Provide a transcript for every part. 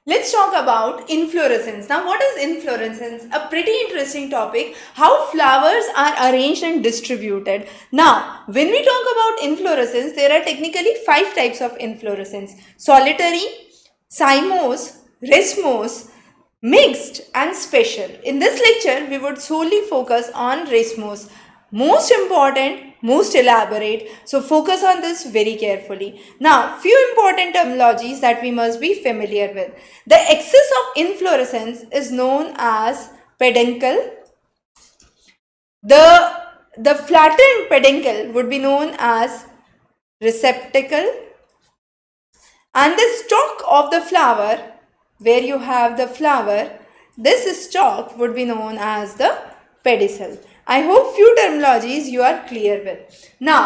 Let's talk about inflorescence. Now, what is inflorescence? A pretty interesting topic, how flowers are arranged and distributed. Now, when we talk about inflorescence, there are technically 5 types of inflorescence: solitary, cymose, racemose, mixed and special. In this lecture, we would solely focus on racemose. Most important, most elaborate. So focus on this very carefully. Now, few important terminologies that we must be familiar with. The excess of inflorescence is known as peduncle. The flattened peduncle would be known as receptacle. And the stalk of the flower, where you have the flower, this stalk would be known as the pedicel. I hope few terminologies you are clear with. Now,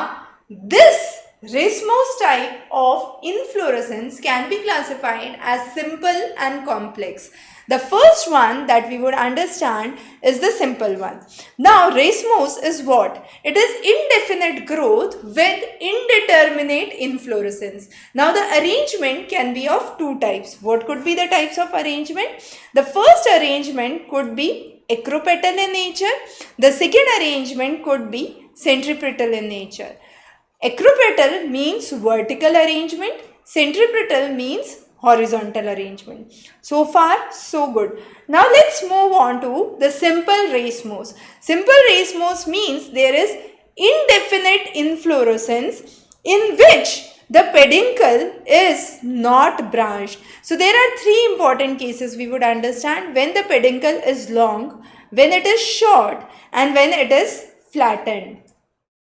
this racemose type of inflorescence can be classified as simple and complex. The first one that we would understand is the simple one. Now, racemose is what? It is indefinite growth with indeterminate inflorescence. Now, the arrangement can be of two types. What could be the types of arrangement? The first arrangement could be acropetal in nature. The second arrangement could be centripetal in nature. Acropetal means vertical arrangement. Centripetal means horizontal arrangement. So far, so good. Now let's move on to the simple racemose. Simple racemose means there is indefinite inflorescence in which the peduncle is not branched. So there are three important cases we would understand: when the peduncle is long, when it is short, and when it is flattened.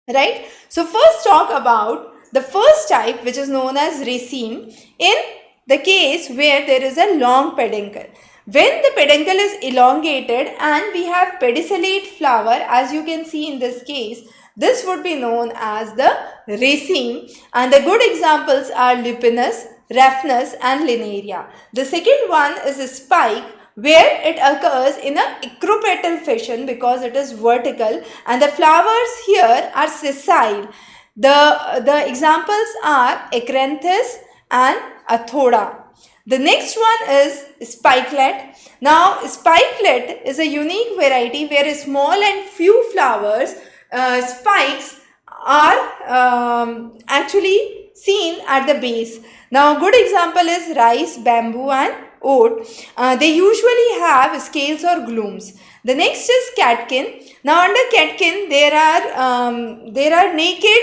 Right? So first talk about the first type, which is known as raceme, in the case where there is a long peduncle. When the peduncle is elongated and we have pedicellate flower, as you can see in this case, this would be known as the raceme, and the good examples are lupinus, rhamnus and linaria. The second one is a spike, where it occurs in a acropetal fashion because it is vertical, and the flowers here are sessile. The examples are acranthus and athoda. The next one is spikelet. Now, spikelet is a unique variety where small and few flowers, spikes, are actually seen at the base. Now, a good example is rice, bamboo and oat. They usually have scales or glooms. The next is catkin. Now, under catkin, there are naked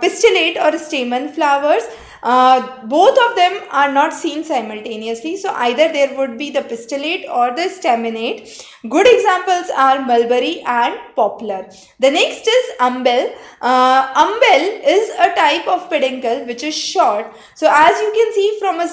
pistillate or stamen flowers. Both of them are not seen simultaneously, so either there would be the pistillate or the staminate. Good examples are mulberry and poplar. The next is umbel. Umbel is a type of peduncle which is short. So as you can see, from a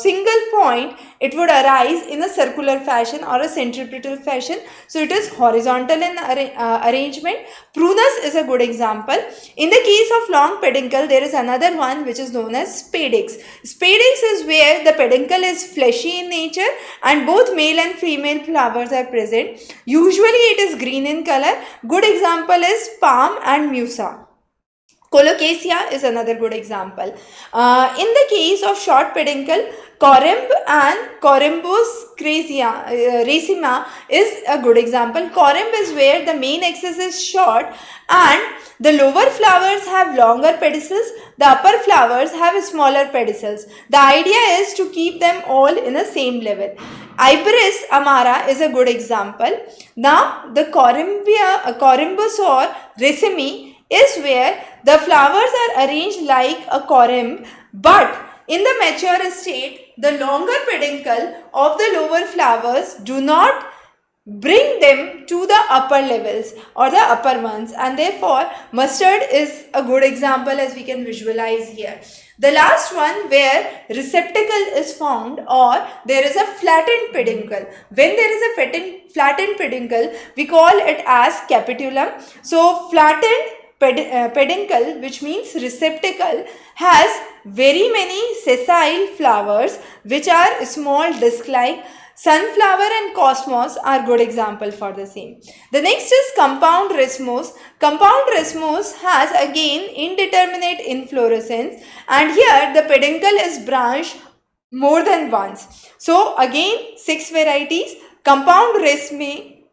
single point, it would arise in a circular fashion or a centripetal fashion. So it is horizontal in arrangement. Prunus is a good example. In the case of long peduncle, there is another one which is known as spadix. Spadix is where the peduncle is fleshy in nature and both male and female flowers are present. Usually it is green in color. Good example is palm and musa. Colocasia is another good example. In the case of short peduncle, corymb and Corymbus racema is a good example. Corymb is where the main axis is short and the lower flowers have longer pedicels, the upper flowers have smaller pedicels. The idea is to keep them all in the same level. Iberis amara is a good example. Now, the Corymbus or raceme is where the flowers are arranged like a corymb, but in the mature state, the longer peduncle of the lower flowers do not bring them to the upper levels or the upper ones, and therefore mustard is a good example as we can visualize here. The last one where receptacle is found or there is a flattened peduncle. When there is a flattened peduncle, we call it as capitulum. So flattened peduncle, which means receptacle, has very many sessile flowers which are small disc-like. Sunflower and cosmos are good example for the same. The next is compound racemose. Compound racemose has again indeterminate inflorescence, and here the peduncle is branched more than once. So again 6 varieties. Compound raceme,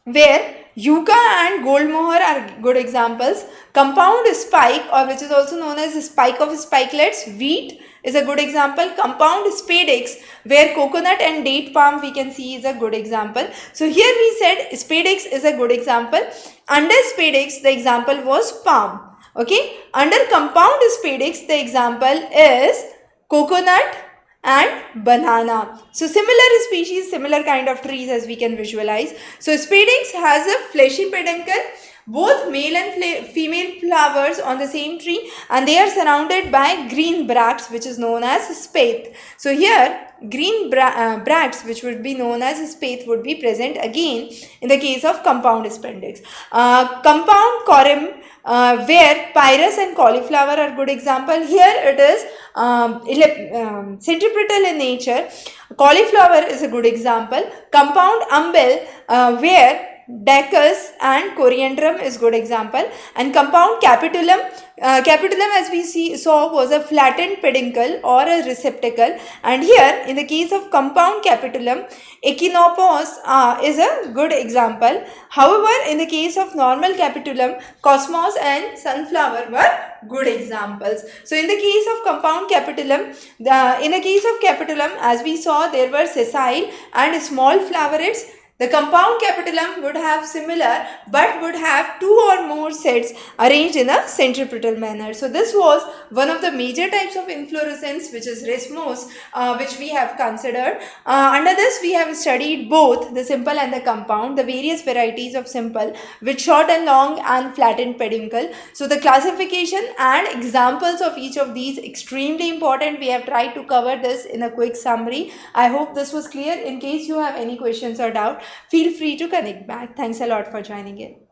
where yucca and gold mohur are good examples. Compound spike, or which is also known as spike of spikelets, wheat is a good example. Compound spadix, where coconut and date palm we can see is a good example. So here we said spadix is a good example. Under spadix the example was palm. Okay, under compound spadix the example is coconut and banana. So similar species, similar kind of trees as we can visualize. So spadix has a fleshy peduncle, both male and female flowers on the same tree, and they are surrounded by green bracts which is known as spathe. So here green bracts which would be known as spathe would be present again in the case of compound spadix. Compound corymb, where pyrus and cauliflower are good example. Here it is centripetal in nature. Cauliflower is a good example. Compound umbel, where Dacus and Coriandrum is good example. And compound capitulum, capitulum as we saw was a flattened peduncle or a receptacle, and here in the case of compound capitulum, echinopsis is a good example. However, in the case of normal capitulum, cosmos and sunflower were good examples. So in the case of compound capitulum, as we saw, there were sessile and small flowerets. The compound capitulum would have similar but would have 2 or more sets arranged in a centripetal manner. So this was one of the major types of inflorescence, which is racemose, which we have considered. Under this we have studied both the simple and the compound, the various varieties of simple with short and long and flattened peduncle. So the classification and examples of each of these extremely important. We have tried to cover this in a quick summary. I hope this was clear. In case you have any questions or doubt, feel free to connect back. Thanks a lot for joining in.